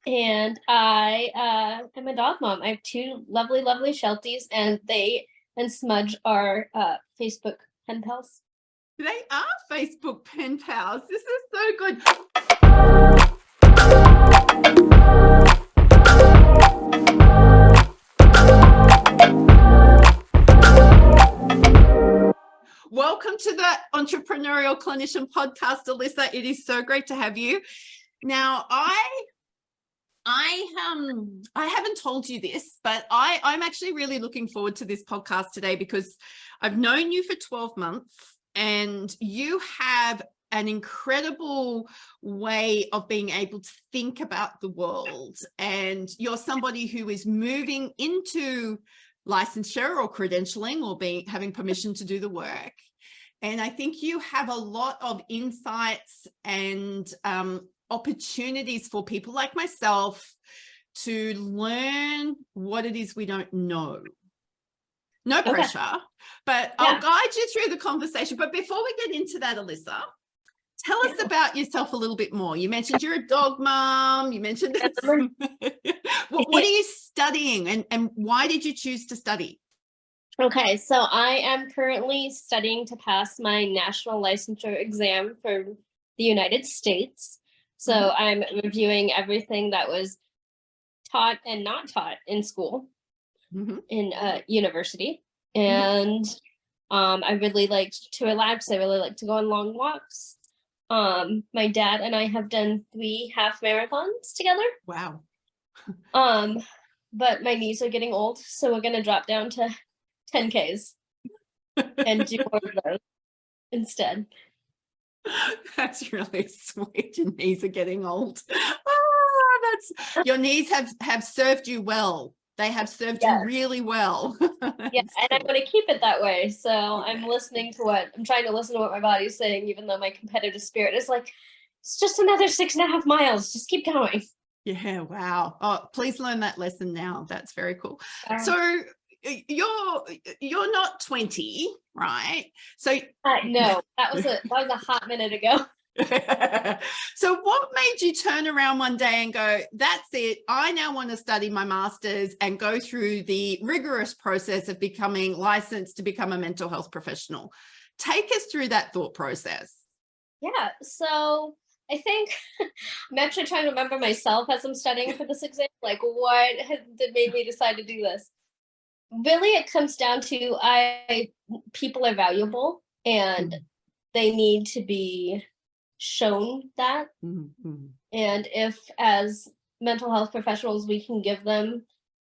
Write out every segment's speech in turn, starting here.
And I am a dog mom. I have two lovely, lovely Shelties, and they and Smudge are Facebook pen pals. They are Facebook pen pals. This is so good. Welcome to the Entrepreneurial Clinician Podcast, Alyssa. It is so great to have you. Now, I haven't told you this, but I'm actually really looking forward to this podcast today because I've known you for 12 months and you have an incredible way of being able to think about the world. And you're somebody who is moving into licensure or credentialing or having permission to do the work. And I think you have a lot of insights and opportunities for people like myself to learn what it is we don't know. No pressure, but I'll guide you through the conversation. But before we get into that, Alyssa, tell us about yourself a little bit more. You mentioned you're a dog mom. You mentioned what are you studying and why did you choose to study? Okay, so I am currently studying to pass my national licensure exam for the United States. So I'm reviewing everything that was taught and not taught in school, in university. And I really liked to relax. I really like to go on long walks. My dad and I have done 3 half marathons together. Wow. But my knees are getting old, so we're going to drop down to 10Ks and do more of those instead. That's really sweet. Your knees are getting old. Oh, your knees have served you well. They have served you really well. And I want to keep it that way. So I'm trying to listen to what my body's saying, even though my competitive spirit is like, it's just another 6.5 miles. Just keep going. Yeah. Wow. Oh, please learn that lesson now. That's very cool. So you're not 20, right? So no, that was a hot minute ago. So what made you turn around one day and go, that's it, I now want to study my master's and go through the rigorous process of becoming licensed to become a mental health professional? Take us through that thought process. Yeah, so I think I'm actually trying to remember myself as I'm studying for this exam, like what made me decide to do this. Really, it comes down to people are valuable and they need to be shown that. And if as mental health professionals, we can give them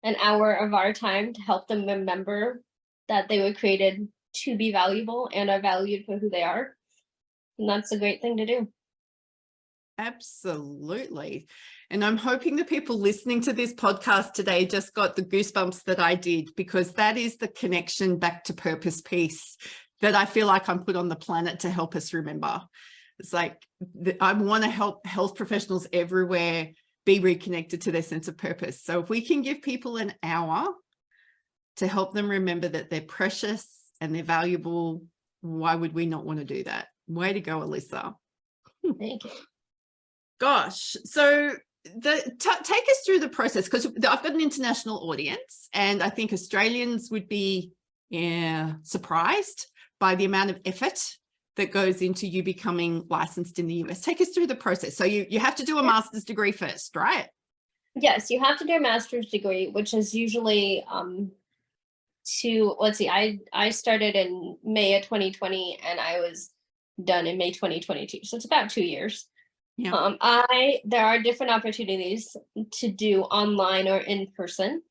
an hour of our time to help them remember that they were created to be valuable and are valued for who they are, and that's a great thing to do. Absolutely. And I'm hoping the people listening to this podcast today just got the goosebumps that I did, because that is the connection back to purpose piece that I feel like I'm put on the planet to help us remember. It's like, I want to help health professionals everywhere be reconnected to their sense of purpose. So if we can give people an hour to help them remember that they're precious and they're valuable, why would we not want to do that? Way to go, Alyssa. Thank you. Gosh, so take us through the process, because I've got an international audience and I think Australians would be surprised by the amount of effort that goes into you becoming licensed in the US. Take us through the process. So you have to do a master's degree first, right? Yes, you have to do a master's degree, which is usually I started in May of 2020 and I was done in May 2022. So it's about 2 years. Yeah. There are different opportunities to do online or in person.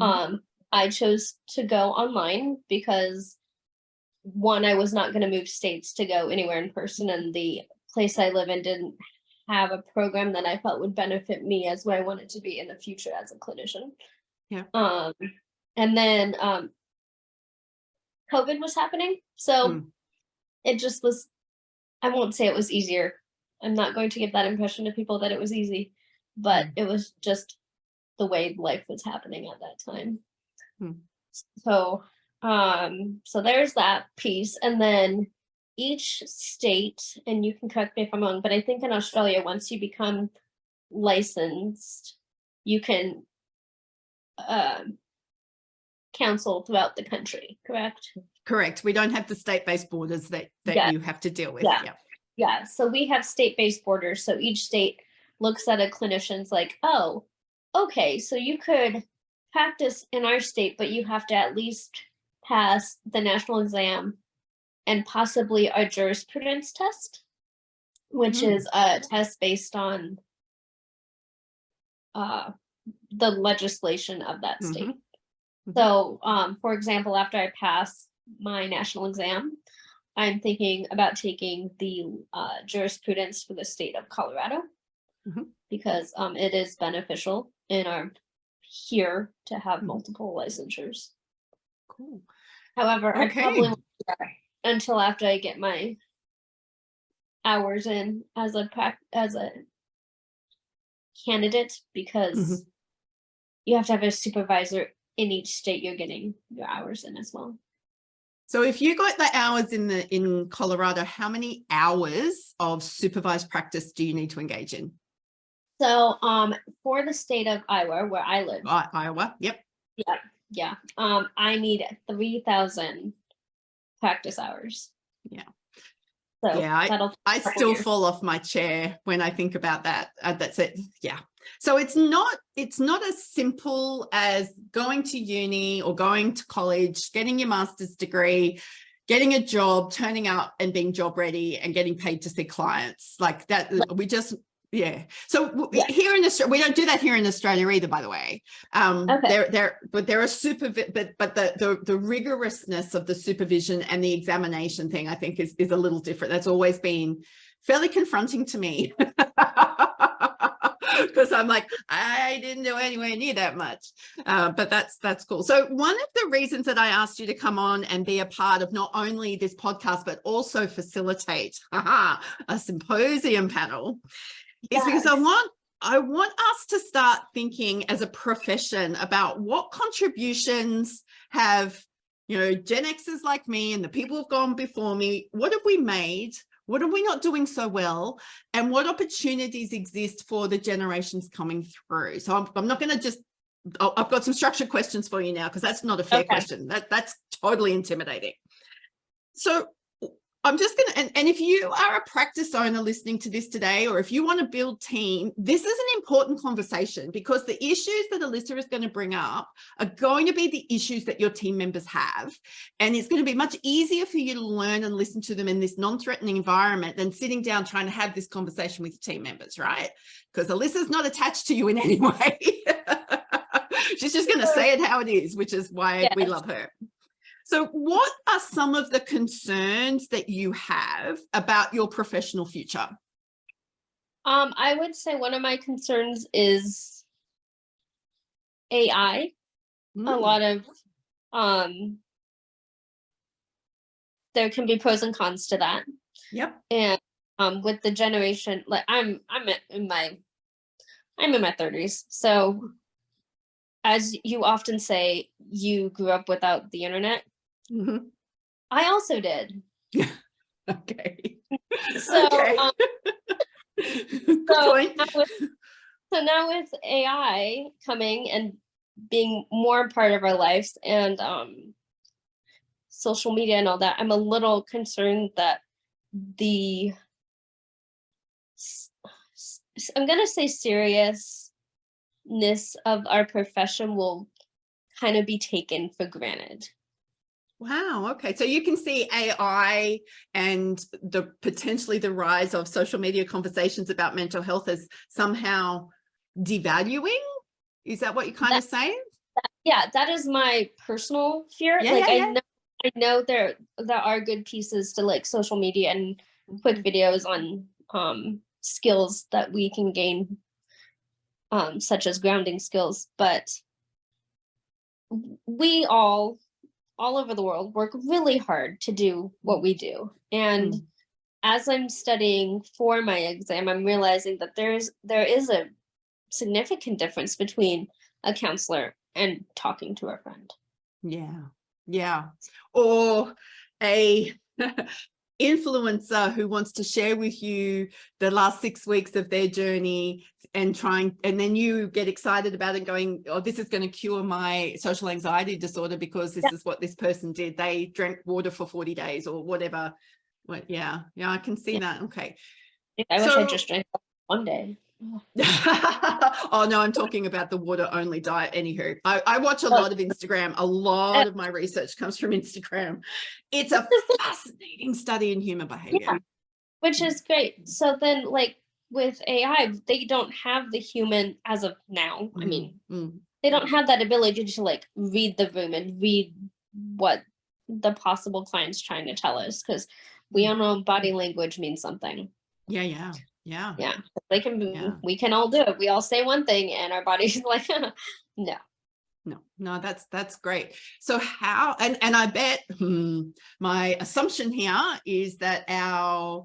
I chose to go online because one, I was not going to move states to go anywhere in person, and the place I live in didn't have a program that I felt would benefit me as where I wanted to be in the future as a clinician. Yeah. And then COVID was happening. So it just was, I won't say it was easier. I'm not going to give that impression to people that it was easy, but it was just the way life was happening at that time. So there's that piece. And then each state, and you can correct me if I'm wrong, but I think in Australia, once you become licensed, you can counsel throughout the country, correct? Correct. We don't have the state-based borders that Yeah. you have to deal with. Yeah. Yeah. Yeah. So we have state-based borders. So each state looks at a clinician's like, oh, okay, so you could practice in our state, but you have to at least pass the national exam and possibly a jurisprudence test, which is a test based on the legislation of that state. So, for example, after I pass my national exam, I'm thinking about taking the jurisprudence for the state of Colorado because it is beneficial in our here to have multiple licensures. Cool. However, I probably won't do that until after I get my hours in as a candidate, because you have to have a supervisor in each state you're getting your hours in as well. So if you got the hours in Colorado, how many hours of supervised practice do you need to engage in? So for the state of Iowa, where I live. Iowa, yep. Yeah. I need 3,000 practice hours. Yeah. So yeah, I still fall off my chair when I think about that. That's it. Yeah. So it's not as simple as going to uni or going to college, getting your master's degree, getting a job, turning up and being job ready and getting paid to see clients like that. We just, yeah. So here in Australia, we don't do that here in Australia either, by the way. But there are the rigorousness of the supervision and the examination thing, I think is a little different. That's always been fairly confronting to me. Because I'm like, I didn't do anywhere near that much, but that's cool. So one of the reasons that I asked you to come on and be a part of not only this podcast, but also facilitate a symposium panel is because I want us to start thinking as a profession about what contributions have, Gen Xers like me and the people who've gone before me, what have we made? What are we not doing so well? And what opportunities exist for the generations coming through? So I'm not going to just, I've got some structured questions for you now, because that's not a fair question. That's totally intimidating. So I'm just going to, and if you are a practice owner listening to this today, or if you want to build team, this is an important conversation, because the issues that Alyssa is going to bring up are going to be the issues that your team members have. And it's going to be much easier for you to learn and listen to them in this non-threatening environment than sitting down trying to have this conversation with your team members, right? Because Alyssa's not attached to you in any way. She's just going to say it how it is, which is why we love her. So what are some of the concerns that you have about your professional future? I would say one of my concerns is AI. A lot of, there can be pros and cons to that. Yep. And with the generation, like I'm in my 30s. So as you often say, you grew up without the internet. I also did. Okay. So, okay. So now with AI coming and being more part of our lives, and social media and all that, I'm a little concerned that I'm going to say seriousness of our profession will kind of be taken for granted. Wow. Okay. So you can see AI and potentially the rise of social media conversations about mental health as somehow devaluing. Is that what you're kind of saying? Yeah, that is my personal fear. I know there are good pieces to like social media and quick videos on skills that we can gain, such as grounding skills, but we all over the world work really hard to do what we do. And as I'm studying for my exam, I'm realizing that there is a significant difference between a counselor and talking to a friend. Yeah. Yeah. Or a influencer who wants to share with you the last 6 weeks of their journey and then you get excited about it going, oh, this is going to cure my social anxiety disorder because this is what this person did. They drank water for 40 days or whatever. Yeah, I can see that. Okay. I wish I just drank one day. Oh no, I'm talking about the water only diet. Anywho, I watch a lot of Instagram. A lot of my research comes from Instagram. It's a fascinating study in human behavior. Yeah, which is great. So then, like with AI, they don't have the human as of now. I mean, they don't have that ability to like read the room and read what the possible client's trying to tell us, because we all know body language means something. Yeah. They can. We can all do it. We all say one thing, and our body's like, no. That's great. So how? And I bet my assumption here is that our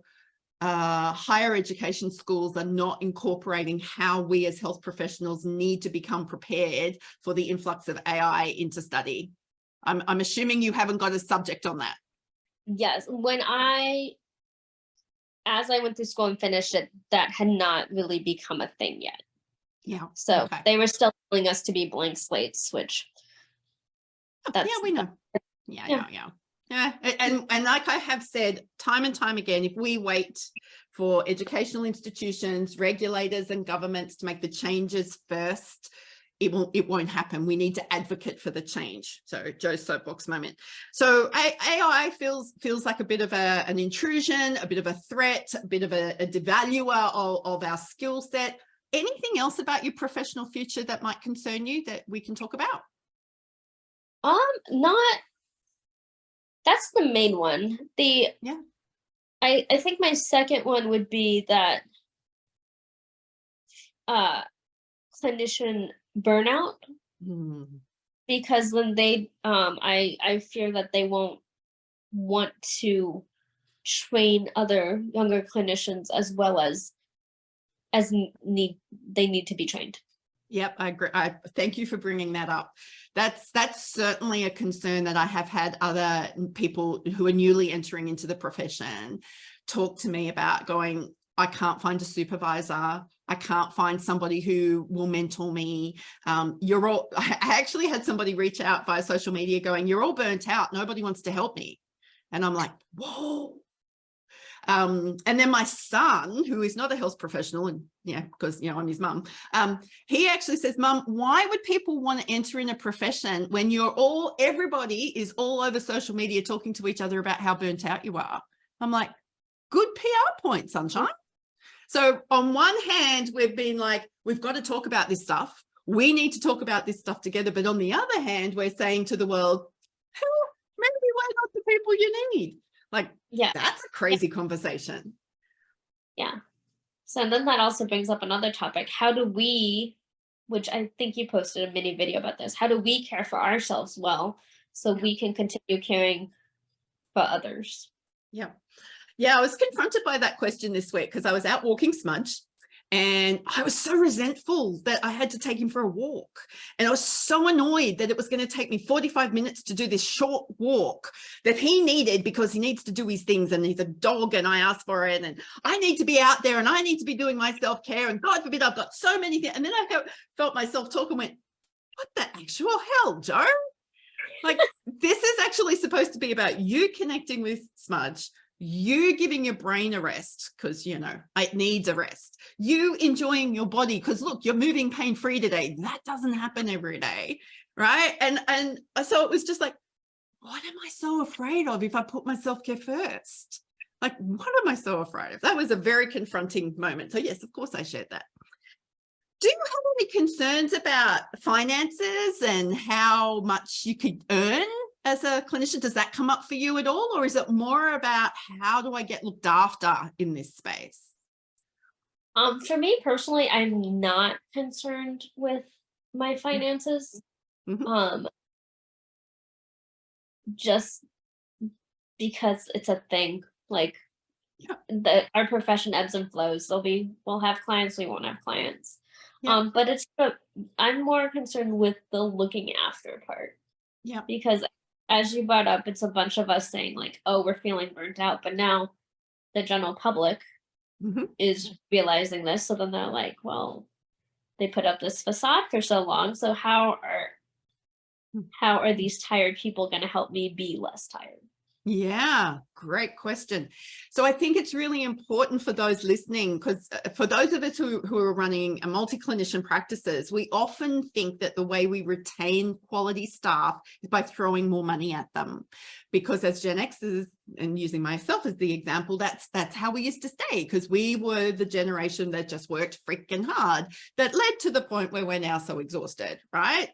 higher education schools are not incorporating how we as health professionals need to become prepared for the influx of AI into study. I'm assuming you haven't got a subject on that. Yes, as I went through school and finished it, that had not really become a thing yet. Yeah. So they were still telling us to be blank slates, which we know. Yeah. And like I have said time and time again, if we wait for educational institutions, regulators and governments to make the changes first, it won't happen. We need to advocate for the change. So Joe's soapbox moment. So AI feels like a bit of an intrusion, a bit of a threat, a bit of a devaluer of our skill set. Anything else about your professional future that might concern you that we can talk about? Not. That's the main one. I think my second one would be that clinician burnout, because then they I fear that they won't want to train other younger clinicians as well as they need to be trained. Yep, I agree. Thank you for bringing that up. That's certainly a concern that I have had other people who are newly entering into the profession talk to me about, going, I can't find a supervisor. I can't find somebody who will mentor me. I actually had somebody reach out via social media going, you're all burnt out. Nobody wants to help me. And I'm like, whoa. And then my son, who is not a health professional, and because I'm his mum, he actually says, Mum, why would people want to enter in a profession when everybody is all over social media talking to each other about how burnt out you are? I'm like, good PR point, sunshine. So on one hand, we've been like, we've got to talk about this stuff. We need to talk about this stuff together. But on the other hand, we're saying to the world, maybe we're not the people you need. Like, that's a crazy conversation. Yeah. So then that also brings up another topic. How do we, which I think you posted a mini video about this, how do we care for ourselves well so we can continue caring for others? Yeah, I was confronted by that question this week because I was out walking Smudge and I was so resentful that I had to take him for a walk. And I was so annoyed that it was going to take me 45 minutes to do this short walk that he needed because he needs to do his things and he's a dog and I asked for it and I need to be out there and I need to be doing my self-care and God forbid I've got so many things. And then I felt myself talk and went, what the actual hell, Joe? Like, this is actually supposed to be about you connecting with Smudge, you giving your brain a rest because it needs a rest, you enjoying your body because look, you're moving pain-free today. That doesn't happen every day, right? And so it was just like, what am I so afraid of if I put my self-care first? Like, what am I so afraid of? That was a very confronting moment. So yes, of course I shared that. Do you have any concerns about finances and how much you could earn as a clinician? Does that come up for you at all? Or is it more about how do I get looked after in this space? For me personally, I'm not concerned with my finances. Just because it's a thing. Like our profession ebbs and flows. We'll have clients, we won't have clients. But I'm more concerned with the looking after part. Because as you brought up, it's a bunch of us saying like, oh, we're feeling burnt out, but now the general public Mhm. is realizing this. So then they're like, well, they put up this facade for so long. So how are these tired people going to help me be less tired? Yeah, great question. So I think it's really important for those listening, because for those of us who are running a multi-clinician practices, we often think that the way we retain quality staff is by throwing more money at them. Because as Gen Xers, and using myself as the example, that's how we used to stay, because we were the generation that just worked freaking hard, that led to the point where we're now so exhausted, right?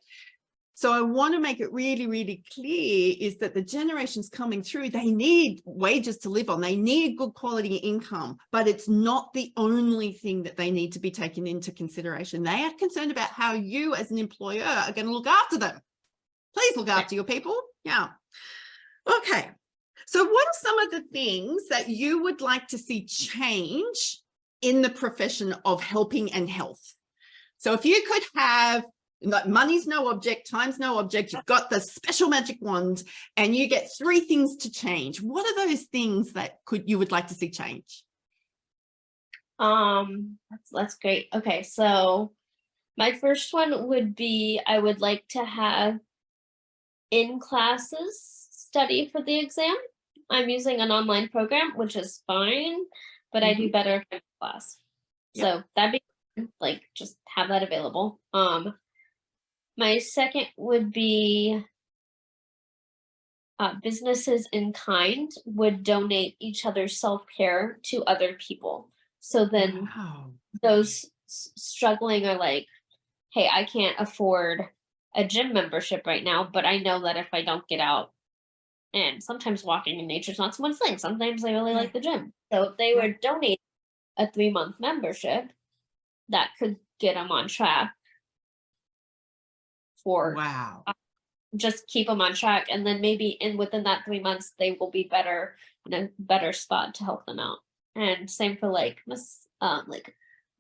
So I want to make it really, really clear is that the generations coming through, they need wages to live on. They need good quality income, but it's not the only thing that they need to be taken into consideration. They are concerned about how you as an employer are going to look after them. Please look after your people. Yeah. Okay. So what are some of the things that you would like to see change in the profession of helping and health? So if you could have, like, money's no object, time's no object, you've got the special magic wand and you get 3 things to change, what are those things that you would like to see change? That's great. Okay, so my first one would be I would like to have in classes study for the exam. I'm using an online program, which is fine, but I do better if I'm in class. Yep. So that'd be like just have that available. My second would be businesses in kind would donate each other's self-care to other people. So then Wow. those struggling are like, hey, I can't afford a gym membership right now, but I know that if I don't get out, and sometimes walking in nature is not someone's thing. Sometimes they really like the gym. So if they were donating a 3-month membership, that could get them on track for Wow. just keep them on track, and then maybe within that 3 months they will be better in a better spot to help them out. And same for like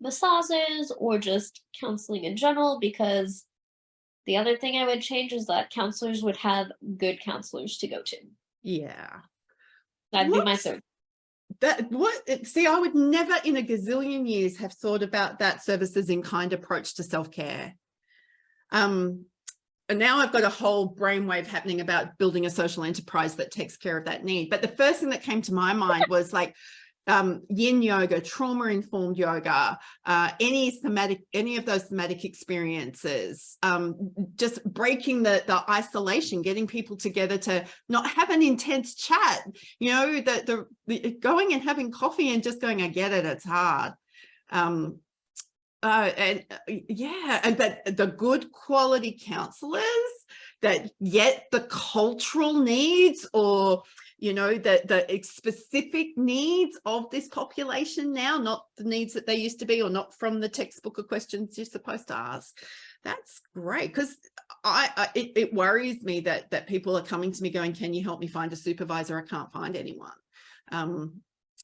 massages or just counseling in general, because the other thing I would change is that counselors would have good counselors to go to. Yeah. That'd be my What's third. See, I would never in a gazillion years have thought about that services in kind approach to self-care. And now I've got a whole brainwave happening about building a social enterprise that takes care of that need. But the first thing that came to my mind was like yin yoga, trauma-informed yoga, any of those somatic experiences, just breaking the isolation, getting people together to not have an intense chat, you know, the going and having coffee and just going, I get it, it's hard. And the good quality counselors that get the cultural needs, or you know, the specific needs of this population now, not the needs that they used to be, or not from the textbook of questions you're supposed to ask. That's great, because it worries me that people are coming to me going, can you help me find a supervisor? I can't find anyone.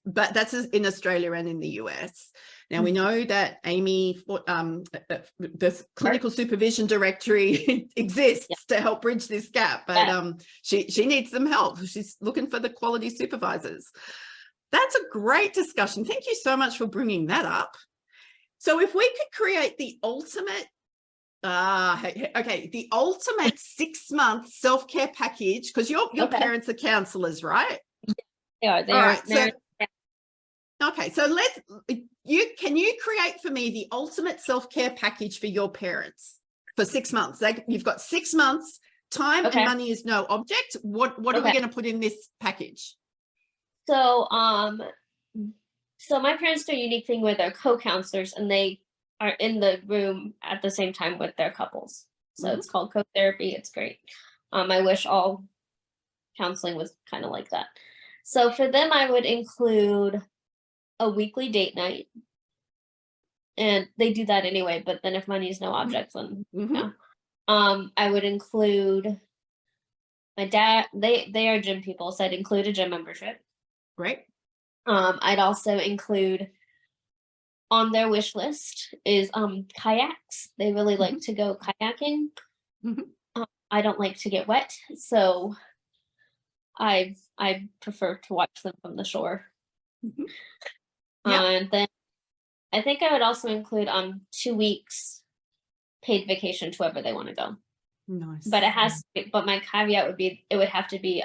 But that's in Australia and in the US. Now we know that Amy, the clinical supervision directory exists to help bridge this gap, but she needs some help. She's looking for the quality supervisors. That's a great discussion. Thank you so much for bringing that up. So if we could create the ultimate, the ultimate 6-month self-care package, because your parents are counselors, right? They are. All right. So, okay, so can you create for me the ultimate self-care package for your parents for 6 months? You've got 6 months, time and money is no object. What are we going to put in this package? So so my parents do a unique thing where they're co-counselors and they are in the room at the same time with their couples. So it's called co-therapy. It's great. I wish all counseling was kind of like that. So for them, I would include a weekly date night. And they do that anyway, but then if money is no object, then no. I would include my dad, they are gym people, so I'd include a gym membership. Great. I'd also include on their wish list is kayaks. They really like to go kayaking. I don't like to get wet, so I prefer to watch them from the shore. Mhm. Yeah. And then I think I would also include 2 weeks paid vacation to wherever they want to go. Nice. But it has to be, but my caveat would be it would have to be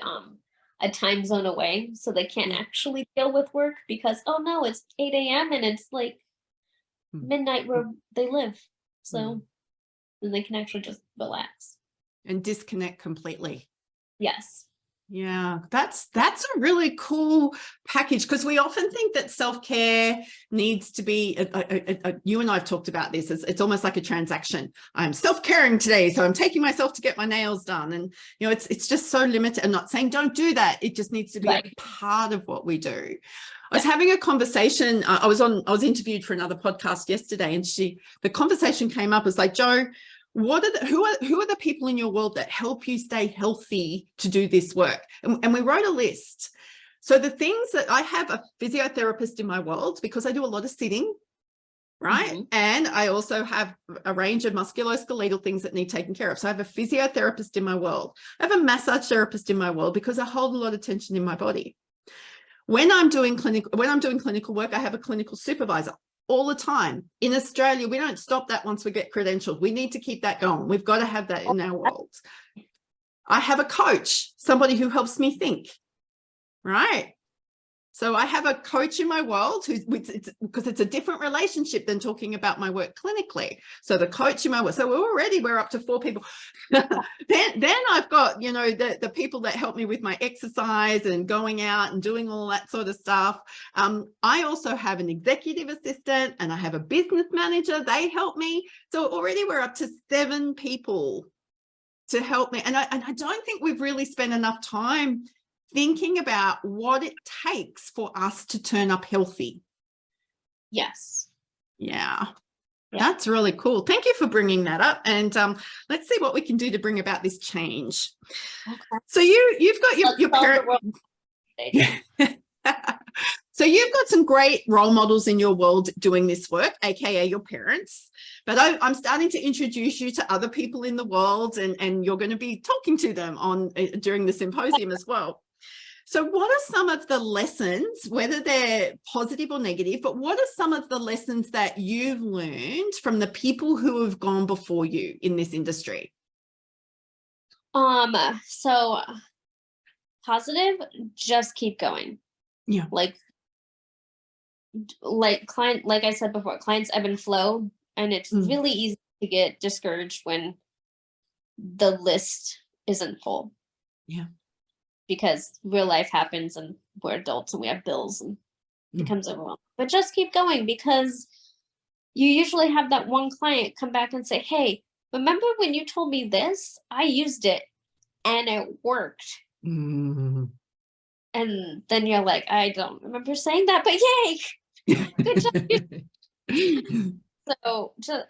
a time zone away, so they can't Yeah. actually deal with work because, oh no, it's 8 a.m. and it's like Mm. midnight where they live. Mm. So then they can actually just relax. And disconnect completely. Yes. Yeah, that's a really cool package, because we often think that self-care needs to be you and I have talked about this. It's almost like a transaction. I'm self-caring today, so I'm taking myself to get my nails done, and it's just so limited. I'm not saying don't do that. It just needs to be a part of what we do. I was having a conversation. I was interviewed for another podcast yesterday, and the conversation came up as like, Joe, who are the people in your world that help you stay healthy to do this work? And we wrote a list. So the things that I have a physiotherapist in my world, because I do a lot of sitting, right? Mm-hmm. And I also have a range of musculoskeletal things that need taken care of. So I have a physiotherapist in my world. I have a massage therapist in my world because I hold a lot of tension in my body. When I'm doing clinical work, I have a clinical supervisor. All the time. In Australia, we don't stop that once we get credentialed. We need to keep that going. We've got to have that in our world. I have a coach, somebody who helps me think, right? So I have a coach in my world because it's a different relationship than talking about my work clinically. So the coach in my world. So we're up to 4 people. then I've got, the people that help me with my exercise and going out and doing all that sort of stuff. I also have an executive assistant and I have a business manager. They help me. So already we're up to 7 people to help me. And I don't think we've really spent enough time thinking about what it takes for us to turn up healthy. Yes. Yeah. That's really cool. Thank you for bringing that up. And let's see what we can do to bring about this change. Okay. So you've got your parent. So you've got some great role models in your world doing this work, aka your parents. But I'm starting to introduce you to other people in the world, and you're going to be talking to them during the symposium as well. So what are some of the lessons, whether they're positive or negative, but what are some of the lessons that you've learned from the people who have gone before you in this industry? So positive, just keep going. Yeah. Like I said before, clients ebb and flow, and it's really easy to get discouraged when the list isn't full. Yeah. Because real life happens and we're adults and we have bills and it becomes overwhelming. But just keep going, because you usually have that one client come back and say, hey, remember when you told me this? I used it and it worked. And then you're like, I don't remember saying that, but yay. Good job. So just,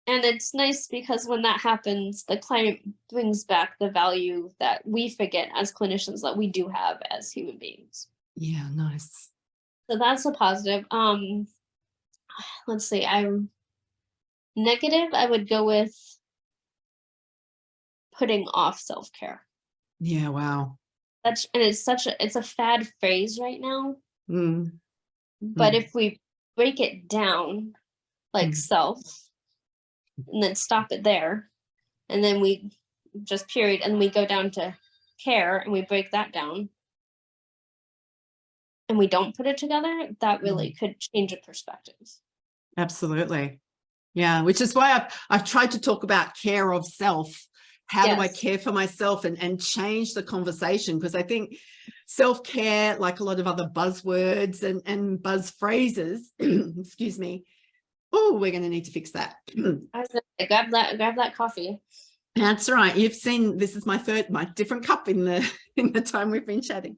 and it's nice because when that happens, the client brings back the value that we forget as clinicians that we do have as human beings. Yeah, nice. So that's a positive. Let's see. I'm negative. I would go with putting off self-care. Yeah, wow. It's a fad phrase right now. But if we break it down, like self, and then stop it there, and then we just period, and we go down to care, and we break that down, and we don't put it together, that really could change a perspective. Absolutely. Yeah, which is why I've tried to talk about care of self. How do I care for myself and change the conversation? Because I think self-care, like a lot of other buzzwords and buzz phrases, excuse me. Oh, we're going to need to fix that. I was gonna say, grab that coffee. That's right. You've seen, this is my different cup in the time we've been chatting.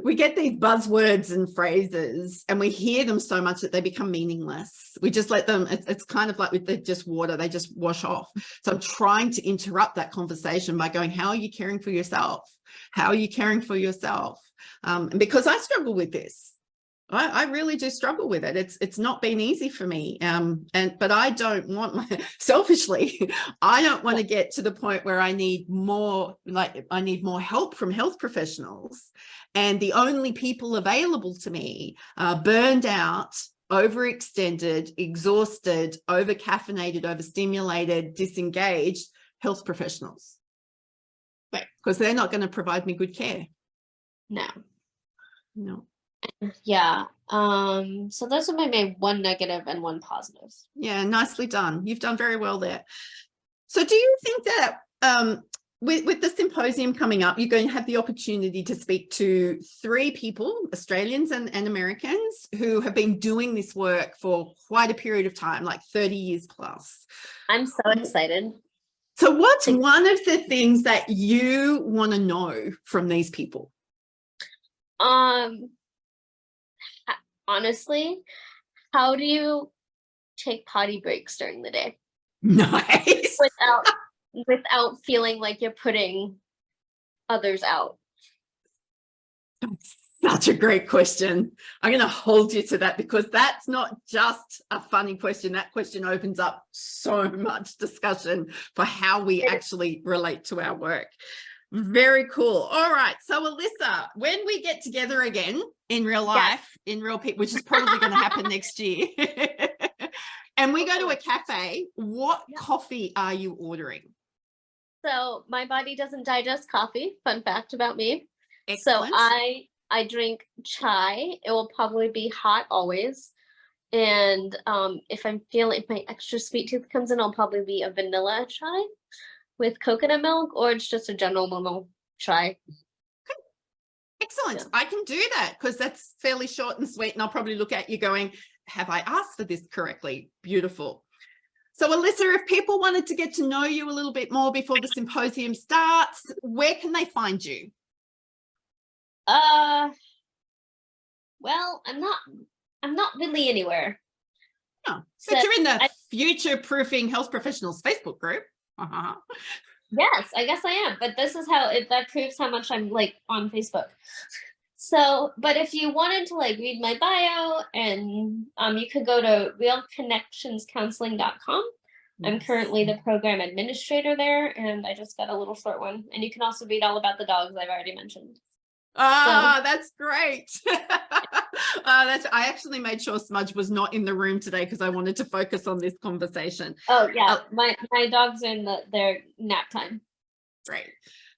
We get these buzzwords and phrases and we hear them so much that they become meaningless. We just let them, it's kind of like they're just water, they just wash off. So I'm trying to interrupt that conversation by going, how are you caring for yourself? How are you caring for yourself? And because I struggle with this, I really do struggle with it. It's not been easy for me. But I don't want selfishly, I don't want to get to the point where I need more help from health professionals. And the only people available to me are burned out, overextended, exhausted, overcaffeinated, overstimulated, disengaged health professionals. Right. Because they're not going to provide me good care. No. Yeah. So those are my one negative and one positive. Yeah, nicely done. You've done very well there. So do you think that with the symposium coming up, you're going to have the opportunity to speak to 3 people, Australians and Americans, who have been doing this work for quite a period of time, like 30 years plus? I'm so excited. So what's one of the things that you want to know from these people? Honestly, how do you take potty breaks during the day? Nice. Without feeling like you're putting others out? That's such a great question. I'm going to hold you to that, because that's not just a funny question. That question opens up so much discussion for how we actually relate to our work. Very cool. All right. So Alyssa, when we get together again in real life, in real people, which is probably going to happen next year, and we go to a cafe, what coffee are you ordering? So my body doesn't digest coffee. Fun fact about me. Excellent. So I drink chai. It will probably be hot always. And if my extra sweet tooth comes in, I'll probably be a vanilla chai with coconut milk, or it's just a general normal chai. Excellent. Yeah. I can do that, because that's fairly short and sweet, and I'll probably look at you going, have I asked for this correctly? Beautiful. So Alyssa, if people wanted to get to know you a little bit more before the symposium starts, where can they find you? Well, I'm not really anywhere. Oh, but you're in the Future Proofing Health Professionals Facebook group. Yes, I guess I am. But this is that proves how much I'm like on Facebook. So, but if you wanted to like read my bio, and you could go to realconnectionscounseling.com. Yes. I'm currently the program administrator there, and I just got a little short one. And you can also read all about the dogs I've already mentioned. That's great. I actually made sure Smudge was not in the room today, because I wanted to focus on this conversation. Oh yeah, my dogs are in their nap time. Great.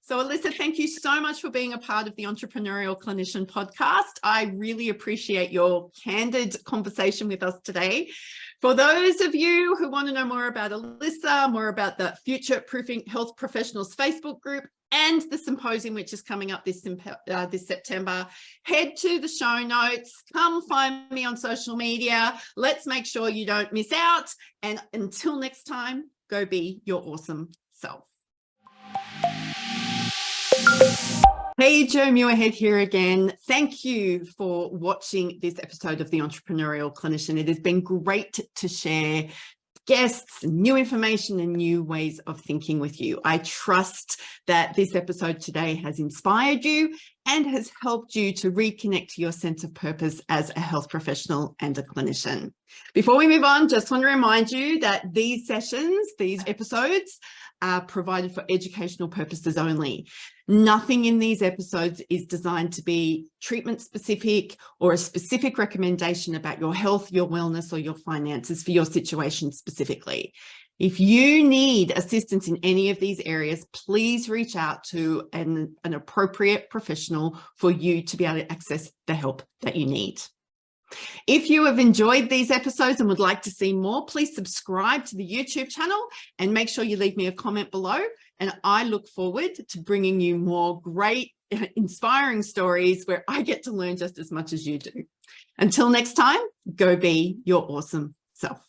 So Alyssa, thank you so much for being a part of the Entrepreneurial Clinician podcast. I really appreciate your candid conversation with us today. For those of you who want to know more about Alyssa, more about the Future Proofing Health Professionals Facebook group and the symposium, which is coming up this September, head to the show notes, come find me on social media. Let's make sure you don't miss out. And until next time, go be your awesome self. Hey, Joe Muirhead here again. Thank you for watching this episode of The Entrepreneurial Clinician. It has been great to share guests, new information, and new ways of thinking with you. I trust that this episode today has inspired you and has helped you to reconnect to your sense of purpose as a health professional and a clinician. Before we move on, just want to remind you that these sessions, these episodes, are provided for educational purposes only. Nothing in these episodes is designed to be treatment specific or a specific recommendation about your health, your wellness, or your finances for your situation specifically. If you need assistance in any of these areas, please reach out to an appropriate professional for you to be able to access the help that you need. If you have enjoyed these episodes and would like to see more, please subscribe to the YouTube channel and make sure you leave me a comment below. And I look forward to bringing you more great, inspiring stories where I get to learn just as much as you do. Until next time, go be your awesome self.